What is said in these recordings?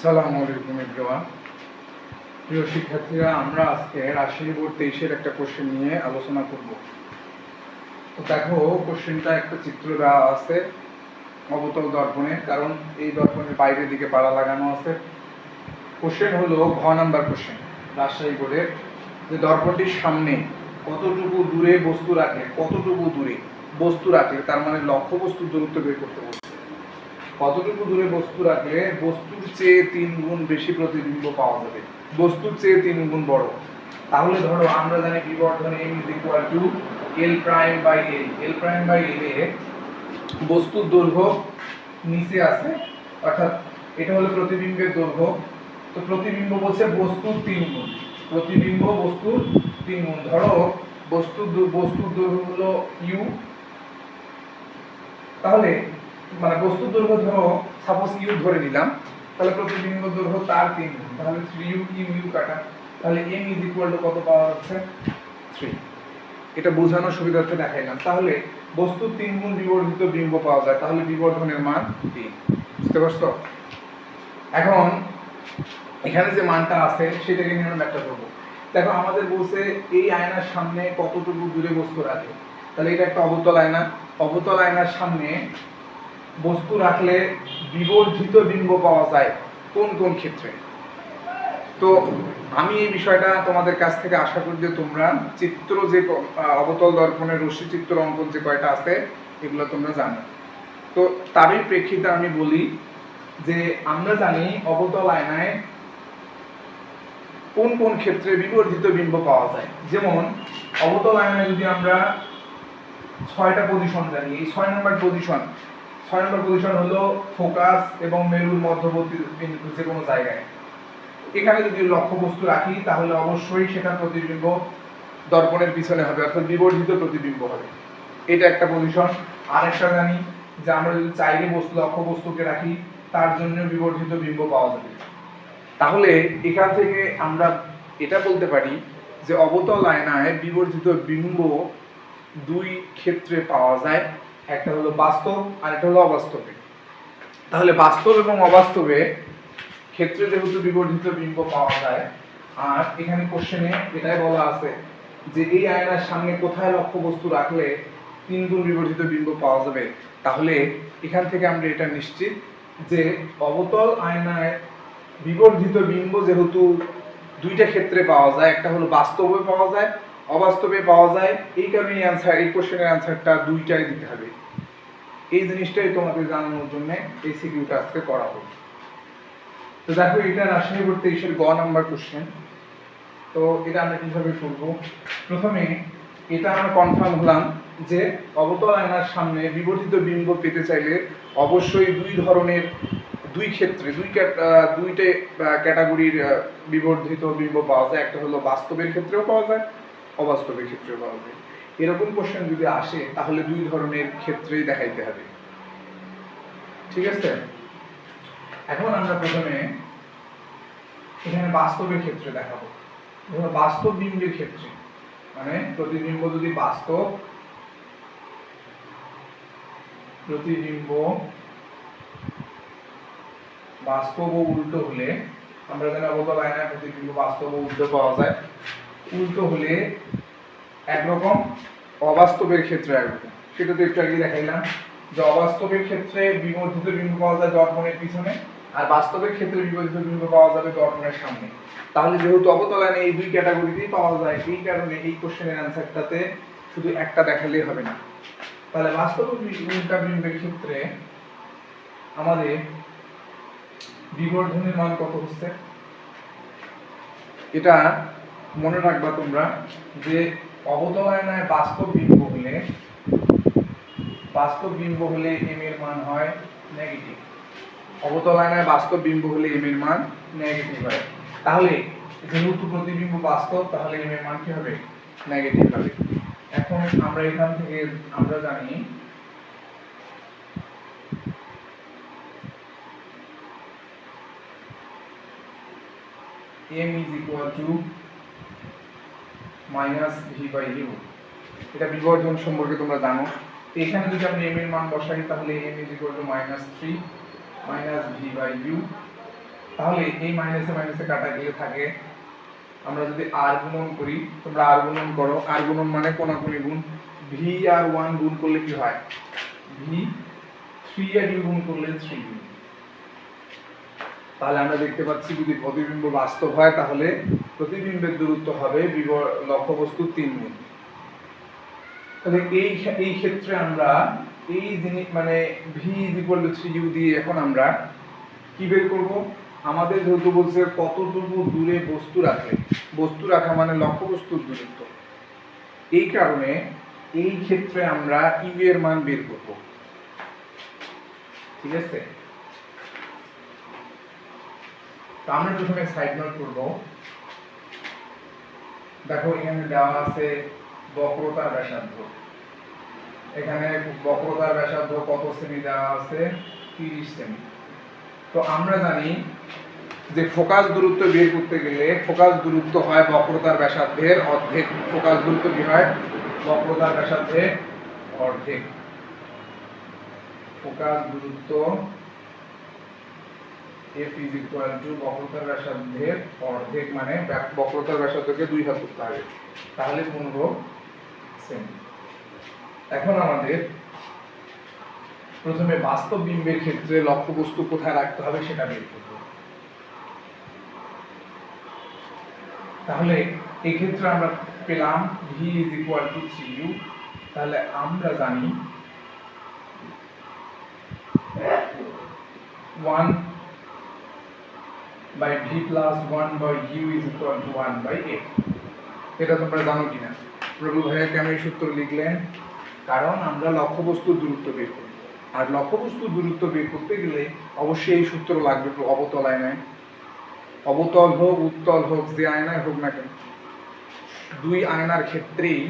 আসসালামু আলাইকুম এভরিওয়ান। প্রিয় শিক্ষার্থীরা, আমরা আজকে রাজশাহী বোর্ড 23-এর একটা কোশ্চেন নিয়ে আলোচনা করব। তো দেখো, কোশ্চেনটা একটা চিত্র দেওয়া আছে অবতল দর্পণে, কারণ এই দর্পণের বাইরের দিকে পাড়া লাগানো আছে। কোশ্চেন হলো ঘ নাম্বার কোশ্চেন রাজশাহী বোর্ডের, যে দর্পণটির সামনে কতটুকু দূরে বস্তু রাখলে, কতটুকু দূরে বস্তু রাখলে, তার মানে লক্ষ্য বস্তুর দূরত্ব বের করতে বলছে। কতটুকু দূরে বস্তু রাখলে বস্তুর চেয়ে 3 গুণ বেশি প্রতিবিম্ব পাওয়া যাবে, বস্তুর চেয়ে 3 গুণ বড়। তাহলে ধরো আমরা জানি বিবর্ধন m l prime by l, l prime by l এ বস্তুর দৈর্ঘ্য নিচে আছে, অর্থাৎ এটা হলো প্রতিবিম্বের দৈর্ঘ্য। তো প্রতিবিম্ব বলছে বস্তুর 3 গুণ, প্রতিবিম্ব বস্তুর 3 গুণ। ধরো বস্তুর দৈর্ঘ্য হলো u, তাহলে মানে বস্তুর দৈর্ঘ্য ধরো সাপোজ ইউ ধরে নিলাম, তাহলে প্রতিবিম্ব দৈর্ঘ্য তার 3 গুণ, তাহলে 3u ইউ কাটা, তাহলে m কত পাওয়া যাচ্ছে 3। এটা বোঝানোর সুবিধার্থে দেখাইলাম। তাহলে বস্তুর 3 গুণ বিবর্ধিত বিম্ব পাওয়া যায়, তাহলে বিবর্ধনের মান 3। বুঝতে পারছো? এখন এখানে যে মানটা আছে সেটাকে নিয়ে আমরা ব্যাখ্যা করব। দেখো, আমাদের বলছে এই আয়নার সামনে কতটুকু দূরে বস্তু রাখে, তাহলে এটা একটা অবতল আয়না। অবতল আয়নার সামনে বস্তু রাখলে বিবর্ধিত বিম্ব পাওয়া যায় কোন কোন ক্ষেত্রে। তো আমি এই বিষয়টা তোমাদের কাছ থেকে আশা করি যে তোমরা চিত্র, যে অবতল দর্পণের রশ্মি চিত্র অঙ্কন যে কয়টা আছে এগুলো তোমরা জানো। তো তারই প্রেক্ষিতে আমি বলি যে আমরা জানি অবতল আয়নায় কোন কোন ক্ষেত্রে বিবর্ধিত বিম্ব পাওয়া যায়। যেমন অবতল আয়নায় যদি আমরা 6টা পজিশন জানি, এই 6 নম্বর পজিশন হলো ফোকাস এবং মেরুর মধ্যবর্তী বিন্দু যে কোনো জায়গায়। এখানে যদি লক্ষ্য বস্তু রাখি তাহলে অবশ্যই সেটা প্রতিবিম্ব দর্পণের পিছনে হবে, অর্থাৎ বিবর্ধিত প্রতিবিম্ব হবে। এটা একটা পজিশন। আরেকটা জানি যে আমরা যদি চাইলে লক্ষ্য বস্তুকে রাখি তার জন্য বিবর্ধিত বিম্ব পাওয়া যাবে। তাহলে এখান থেকে আমরা এটা বলতে পারি যে অবতল আয়নায় বিবর্ধিত বিম্ব 2 ক্ষেত্রে পাওয়া যায়, একটা হলো বাস্তব আর একটা হলো অবাস্তবে। তাহলে বাস্তব এবং অবাস্তবে ক্ষেত্রে যেহেতু বিবর্ধিত বিম্ব পাওয়া যায়, আর এখানে কোশ্চেনে এটাই বলা আছে যে এই আয়নার সামনে কোথায় লক্ষ্য বস্তু রাখলে 3 গুণ বিবর্ধিত বিম্ব পাওয়া যাবে, তাহলে এখান থেকে আমরা এটা নিশ্চিত যে অবতল আয়নায় বিবর্ধিত বিম্ব যেহেতু 2টা ক্ষেত্রে পাওয়া যায়, একটা হলো বাস্তবে পাওয়া যায়, অবাস্তবে পাওয়া যায়, এই কারণে এই কোশ্চেনের অ্যানসারটা 2টাই দিতে হবে। এই জিনিসটাই তোমাদের জানানোর জন্য এই সিকিউটা আজকে করা হবে। তো দেখো, এটা রাজশাহী বোর্ড 23-এর গ নাম্বার কোশ্চেন। তো এটা আমরা কিভাবে করব? প্রথমে এটা আমরা কনফার্ম হলাম যে অবতল আয়নার সামনে বিবর্ধিত বিম্ব পেতে চাইলে অবশ্যই দুই ক্ষেত্রে দুইটা ক্যাটাগরির বিবর্ধিত বিম্ব পাওয়া যায়। একটা হলো বাস্তবের ক্ষেত্রেও পাওয়া যায়, অবাস্তবের ক্ষেত্রেও পাওয়া যায়। এরকম কোশ্চেন যদি আসে তাহলে 2 ধরনের ক্ষেত্রেই দেখাইতে হবে। ঠিক আছে? এখন আমরা প্রথমে এখানে বাস্তবের ক্ষেত্রে দেখাবো। বাস্তব বিম্বের ক্ষেত্রে মানে প্রতিবিম্ব যদি বাস্তব ও উল্টো হলে, আমরা জানি অবতল আয়নায় প্রতিবিম্ব বাস্তব ও উল্টো পাওয়া যায়। উল্টো হলে একরকম, অবাস্তবের ক্ষেত্রে একরকম। সেটা তো একটু আগে দেখাইলাম যে অবাস্তবের ক্ষেত্রে বিবর্ধিত বিম্ব পাওয়া যায় দর্পণের পিছনে, আর বাস্তবের ক্ষেত্রে বিবর্ধিত বিম্ব পাওয়া যাবে দর্পণের সামনে। তাহলে যেহেতু অবতল আয়নায় এই 2 ক্যাটাগরিতেই পাওয়া যায়, এই কারণে এই কোশ্চেনের অ্যানসারটাতে শুধু একটা দেখালেই হবে না। তাহলে বাস্তব উল্টা বিম্বের ক্ষেত্রে আমাদের বিবর্ধনের মান কত হচ্ছে এটা মনে রাখবা তোমরা, যে অবতল আয়নায় বাস্তব বিম্ব হলে m এর মান হয় নেগেটিভ। অবতল আয়নায় বাস্তব বিম্ব হলে m এর মান নেগেটিভ হয়। তাহলে যেহেতু প্রতিবিম্ব বাস্তব, তাহলে m এর মান কি হবে? নেগেটিভ হবে। এখন আমরা এখান থেকে আমরা জানি m -v/u। এটা বিবর্ধন সম্পর্কে তোমরা জানো। এখানে যদি আমরা m এর মান বসাই তাহলে m -3 -v/u তাহলে এই মাইনাসে মাইনাসে কাটা গেলে থাকে, আমরা যদি আর গুণন করি, তোমরা আর গুণন করো, আর গুণন মানে কোনাকুনি গুণ, ভি আর 1 গুণ করলে কি হয়, ভি 3 আর ইউ গুণ করলে 3u। তাহলে আমরা দেখতে পাচ্ছি যদি প্রতিবিম্ব বাস্তব হয় তাহলে প্রতিবিম্বের দূরত্ব হবে লক্ষ্যবস্তুর 3 গুণ। তাহলে এই ক্ষেত্রে আমরা এই জিনিস মানে V is equal two 3u দিয়ে এখন আমরা কি বের করব, আমাদের যেহেতু বলছে কতটুকু দূরে বস্তু রাখলে, বস্তু রাখা মানে লক্ষ্যবস্তুর দূরত্ব, এই কারণে এই ক্ষেত্রে আমরা ইউ এর মান বের করব। ঠিক আছে, তো আমরা প্রথমে সাইড নোট করব। দেখো এখানে দেওয়া আছে বক্রতার ব্যাসার্ধ, এখানে বক্রতার ব্যাসার্ধ কত সেমি দেওয়া আছে, 30 সেমি। তো আমরা জানি যে ফোকাস দূরত্ব বের করতে গেলে ফোকাস দূরত্ব হয় বক্রতার ব্যাসার্ধের অর্ধেক। ফোকাস দূরত্ব কি হয়, বক্রতার ব্যাসার্ধের অর্ধেক। ফোকাস দূরত্ব f is equal to বক্রতার ব্যাসার্ধের অর্ধেক, মানে বক্রতার ব্যাসার্ধকে 2 ভাগ করতে হবে, তাহলে 15 সেমি। এখন আমাদের প্রথমে বাস্তব বিম্বের ক্ষেত্রে লক্ষ্যবস্তু কোথায় রাখতে হবে সেটা বের করব। তাহলে এই ক্ষেত্রে আমরা পেলাম v is equal to 3u। তাহলে আমরা জানি 1 by v plus 1 by u is equal to 1 by f। এটা তোমরা জানো কিনা? প্রভু ভাইয়া কেন এই সূত্র লিখলেন? কারণ আমরা লক্ষ্যবস্তুর দূরত্ব বের করব, আর লক্ষ্যবস্তুর দূরত্ব বের করতে গেলে অবশ্যই এই সূত্র লাগবে অবতল আয়নায়। অবতল হোক উত্তল হোক যে আয়নায় হোক না কেন, দুই আয়নার ক্ষেত্রেই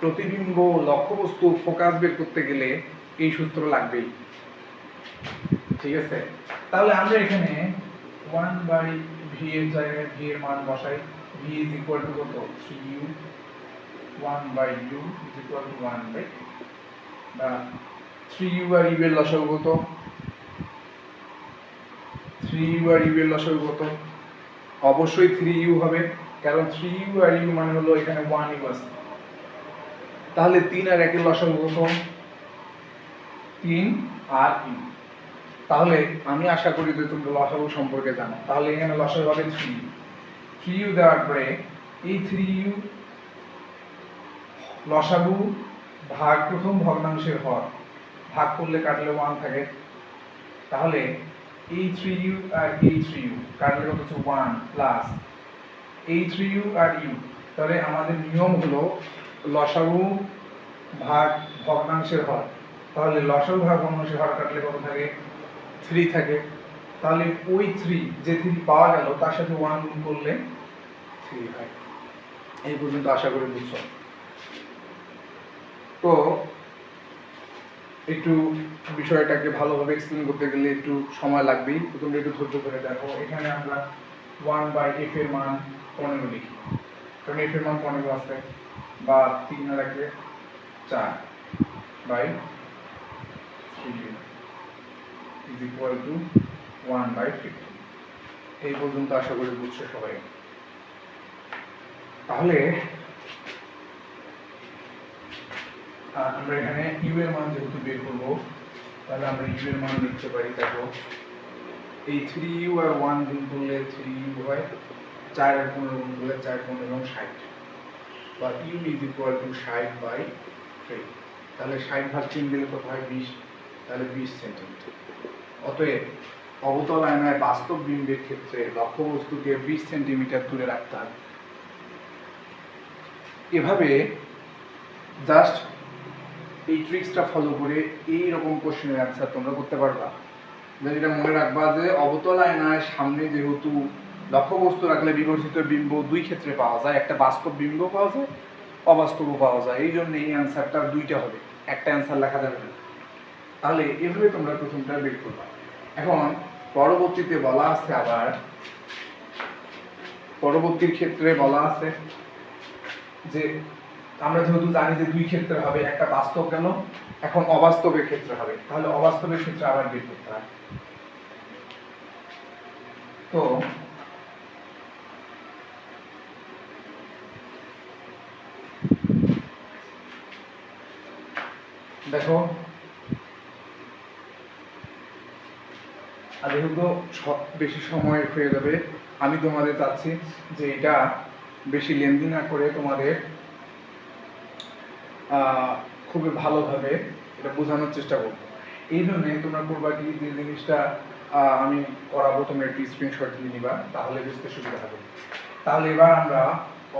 প্রতিবিম্ব লক্ষ্যবস্তু ফোকাস বের করতে গেলে এই সূত্র লাগবেই। ঠিক আছে, তাহলে আমরা এখানে 1 বাই ভি এর জায়গায় ভি এর মান বসাই। v is equal to কত, 3u, 1 by u is equal to 1 by বা 3u আর u এর লসাগু কত, 3u আর u এর লসাগু কত, অবশ্যই 3u হবে, কারণ 3u আর u মানে হলো এখানে 1u আছে। তাহলে 3 আর 1 এর লসাগু কত, 3 আর u। তাহলে আমি আশা করি যে তোমরা লসাগু সম্পর্কে জানো। তাহলে এখানে লসাগু হবে 3u। 3u দেওয়ার পরে এই 3u লসাগু ভাগ প্রথম ভগ্নাংশের হর, ভাগ করলে কাটলে 1 থাকে। তাহলে এই 3u আর এই 3u কাটলে কত হচ্ছে 1 প্লাস এই 3u আর u। তাহলে আমাদের নিয়ম হলো লসাগু ভাগ ভগ্নাংশের হর। তাহলে লসাগু ভাগ ভগ্নাংশের হর কাটলে কত থাকে, 3 থাকে। তাহলে ওই 3 যে 3 পাওয়া গেল তার সাথে 1 গুণ করলে 3 হয়। এই পর্যন্ত আশা করি বুঝছো। তো একটু বিষয়টাকে ভালোভাবে এক্সপ্লেন করতে গেলে একটু সময় লাগবেই, তো তোমরা একটু ধৈর্য ধরে দেখো। এখানে আমরা 1 বাই f এর মান 15 লিখি, কারণ f এর মান 15 আছে, বা 3 আর 1 এ 4 by 3 is equal to 1 by 15। এই পর্যন্ত আশা করি বুঝছো সবাই। তাহলে আমরা এখানে ইউ এর মান যেহেতু বের করব, তাহলে আমরা ইউ এর মান লিখতে পারি। দেখো এই 3u আর 1 গুণ করলে 3u হয়, 4 আর 15 গুণ করলে 4 15 এবং 60, বা u is equal to 60 by 3। তাহলে 60 ভাগ 3 দিলে কত হয়, 20। তাহলে 20 সেন্টিমিটার। অতএব অবতল আয়নায় বাস্তব বিম্বের ক্ষেত্রে লক্ষ্যবস্তুকে 20 সেন্টিমিটার দূরে রাখতে হবে। এভাবে জাস্ট এই ট্রিক্সটা ফলো করে এই রকম কোশ্চেনের অ্যান্সার তোমরা করতে পারবা। যেটা মনে রাখবা যে অবতল আয়নায় সামনে যেহেতু লক্ষ্যবস্তু রাখলে বিবর্ধিত বিম্ব দুই ক্ষেত্রে পাওয়া যায়, একটা বাস্তব বিম্ব পাওয়া যায়, অবাস্তবও পাওয়া যায়। এই জন্য এই অ্যান্সারটা দুইটা হবে, একটা অ্যান্সার লেখা যাবে না। তাহলে এভাবে তোমরা প্রথমটা বের করবা। এখন পরবর্তীতে বলা আছে, আবার পরবর্তীর ক্ষেত্রে বলা আছে যে আমরা যেহেতু জানি যে দুই ক্ষেত্রে হবে, একটা বাস্তব গেল, এখন অবাস্তবের ক্ষেত্রে হবে। তাহলে অবাস্তবের ক্ষেত্রে আবার বের করতে হয়। তো দেখো, আর যেহেতু বেশি সময় হয়ে যাবে, আমি তোমাদের চাচ্ছি যে এটা বেশি লেন্দি না করে তোমাদের খুবই ভালোভাবে এটা বোঝানোর চেষ্টা করবো। এই জন্যে তোমরা করবা কি, যে জিনিসটা আমি করাবো তোমরা একটি স্ক্রিনশট দিয়ে নিবা, তাহলে বুঝতে সুবিধা হবে। তাহলে এবার আমরা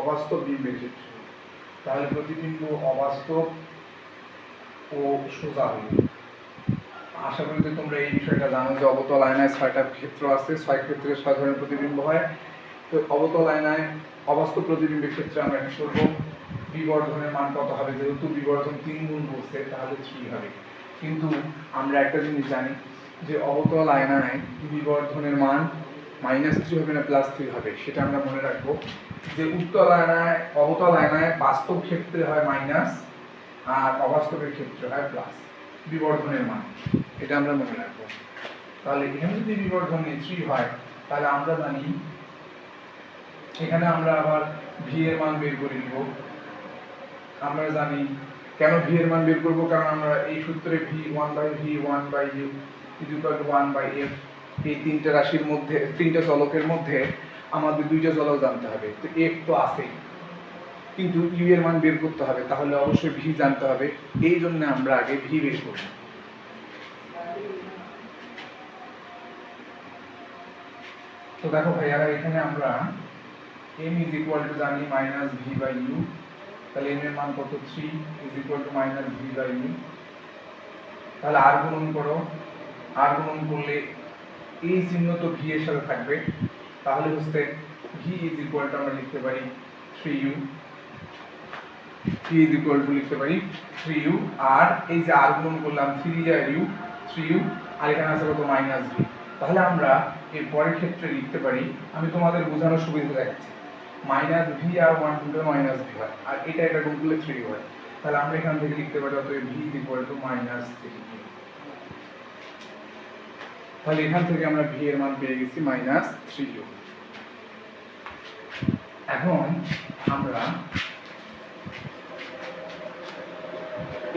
অবাস্তব বিম্বের ক্ষেত্রে, তাহলে প্রতিবিম্ব অবাস্তব ও সোজা হইল। আশা করি যে তোমরা এই বিষয়টা জানো যে অবতল আয়নায় 6টা ক্ষেত্র আছে, 6 ক্ষেত্রে 6 ধরনের প্রতিবিম্ব হয়। তো অবতল আয়নায় অবাস্তব প্রতিবিম্বের ক্ষেত্রে আমরা কি করবো, বিবর্ধনের মান কত হবে, যেহেতু বিবর্ধন 3 গুণ বলছে তাহলে 3 হবে। কিন্তু আমরা একটা জিনিস জানি যে অবতল আয়নায় বিবর্ধনের মান -3 হবে না +3 হবে, সেটা আমরা মনে রাখবো। যে উত্তল আয়নায়, অবতল আয়নায় বাস্তব ক্ষেত্রে হয় মাইনাস, আর অবাস্তবের ক্ষেত্রে হয় প্লাস বিবর্ধনের মান, এটা আমরা মনে রাখবো। তাহলে এখানে যদি বিবর্ধন 3 হয়, তাহলে আমরা জানি এখানে আমরা আবার ভি এর মান বের করে নিব। আমরা জানি কেন ভি এর মান বের করব, কারণ আমরা এই সূত্রে ভি 1/v 1/u = 1/f, এই তিনটা রাশির মধ্যে, তিনটা চলকের মধ্যে আমাদের দুইটা চলক জানতে হবে। তো f তো আছেই, কিন্তু u এর মান বের করতে হবে, তাহলে অবশ্যই ভি জানতে হবে। এই জন্য আমরা আগে ভি বের করব। তো দেখো ভাইয়ারা, এখানে আমরা m জানি -v/u, তাহলে m এর মান কত, 3 -v/u। তাহলে r গুণন করো, r গুণন করলে এই চিহ্ন তো v এর সাথে থাকবে, তাহলে হচ্ছে v আমরা লিখতে পারি 3u, v লিখতে পারি 3u। আর এই যে r গুণন করলাম 3 আর u, 3u, আর এখানে আছে কত, -v। তাহলে আমরা এর পরের ক্ষেত্রে লিখতে পারি, আমি তোমাদের বোঝানোর সুবিধা দেখাচ্ছি, -v আর 1 গুণলে -v হয়, আর এটা গুণ করলে 3 হয়। তাহলে আমরা এখান থেকে লিখতে পারি অতএব v -3। তাহলে এখান থেকে আমরা v এর মান পেয়ে গেছি -3u। এখন আমরা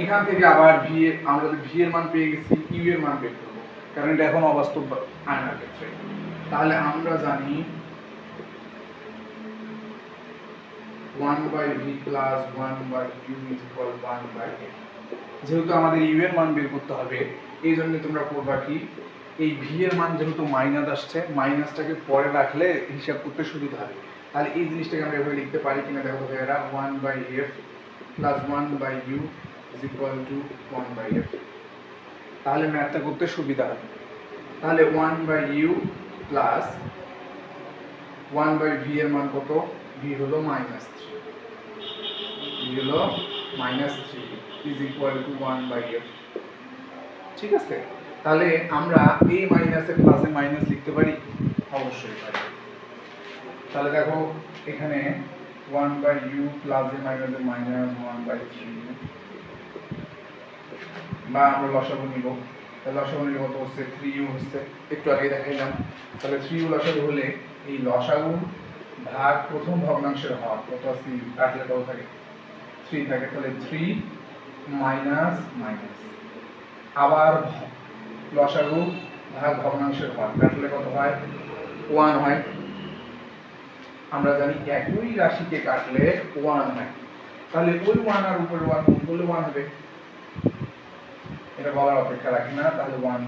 এখান থেকে আবার আমরা v এর মান পেয়ে গেছি, u এর মান বের করব, কারণ এটা এখন অবাস্তব আয়নার ক্ষেত্রে। তাহলে আমরা জানি 1/v + 1/u = 1/f। যেহেতু আমাদের u এর মান বের করতে হবে, এই জন্য তোমরা করবা কি, এই v এর মান যেহেতু মাইনাস আসছে, মাইনাসটাকে পরে রাখলে হিসাব করতে সুবিধা হবে। তাহলে এই জিনিসটাকে আমরা এভাবে লিখতে পারি কিনা দেখো ভাইয়েরা, 1/f + 1/u = 1/f। তাহলে ম্যাথটা করতে সুবিধা হবে। তাহলে 1/u + 1/v এর মান কত, v হলো -3, v হলো -3 = 1/f। ঠিক আছে? তাহলে আমরা এই মাইনাসে প্লাসে মাইনাস লিখতে পারি, অবশ্যই পারি। তাহলে দেখো এখানে 1/u প্লাসে মাইনাসে -1/3, বা আমরা লসাগু নিব। তাহলে লসাগু নিলে কত হচ্ছে, 3u হচ্ছে, একটু আগে দেখাইলাম। তাহলে 3u লসাগু হলে এই লসাগু ভাগ প্রথম ভগ্নাংশের হর কত আছে, কাটলে কত থাকে, 3 থাকে। তাহলে 3 মাইনাস মাইনাস, আবার লসাগু ভাগ ভগ্নাংশের হর কাটলে কত হয়, 1 হয়। আমরা জানি একই রাশিকে কাটলে 1 হয়, তাহলে ওই 1 আর উপরে 1 গুণ করলে 1 হবে, এটা বলার অপেক্ষা রাখি না। তাহলে 1/,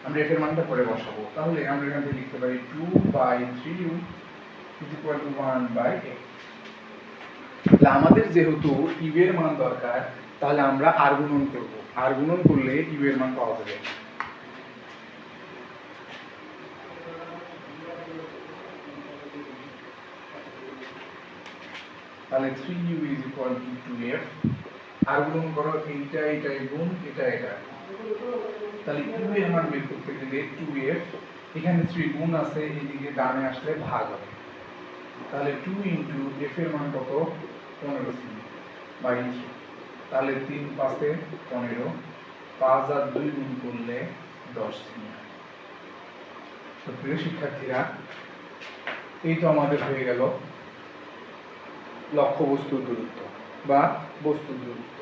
আমরা f এর মানটা পরে বসাবো। তাহলে আমরা এখান থেকে লিখতে পারি 2/3u = 1/f। তাহলে আমাদের যেহেতু u এর মান দরকার, তাহলে আমরা r গুণন করব, r গুণন করলে u এর মান পাওয়া যাবে। তাহলে 3u = 2f, আর গুণ করো, এটা গুণ এটা, তাহলে u এর মান বের করতে গেলে 2f, এখানে 3 গুণ আছে, এদিকে ডানে আসলে ভাগ হবে। তাহলে 2 * f এর মান কত, 15/3। তাহলে 3 × 5 = 15, 5 আর 2 গুণ করলে 10 হয়। প্রিয় শিক্ষার্থীরা, এই তো আমাদের হয়ে গেল লক্ষ্য বস্তুর দূরত্ব বা বস্তুর দূরত্ব।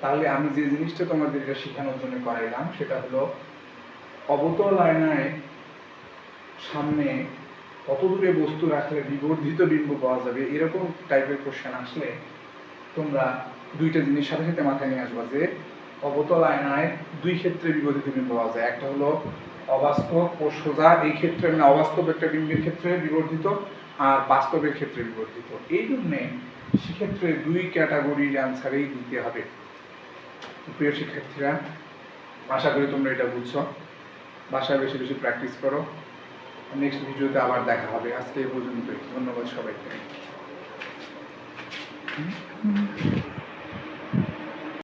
তাহলে আমি যে জিনিসটা তোমাদের এটা শেখানোর জন্য করাইলাম সেটা হলো অবতল আয়নায় সামনে কত দূরে বস্তু রাখলে বিবর্ধিত বিম্ব পাওয়া যাবে, এরকম টাইপের কোশ্চেন আসলে তোমরা দুইটা জিনিস সাথে সাথে মাথায় নিয়ে আসবা যে অবতল আয়নায় দুই ক্ষেত্রে বিবর্ধিত বিম্ব পাওয়া যায়। একটা হলো অবাস্তব ও সোজা, এই ক্ষেত্রে মানে অবাস্তব একটা বিম্বের ক্ষেত্রে বিবর্ধিত আর বাস্তবের ক্ষেত্রে বিবর্ধিত। এই জন্যে সেক্ষেত্রে দুই ক্যাটাগরির অ্যান্সারেই দিতে হবে। প্রিয় শিক্ষার্থীরা, আশা করি তোমরা এটা বুঝছো। বাসায় বেশি বেশি প্র্যাকটিস করো। নেক্সট ভিডিওতে আবার দেখা হবে। আজকে এই পর্যন্তই। ধন্যবাদ সবাইকে।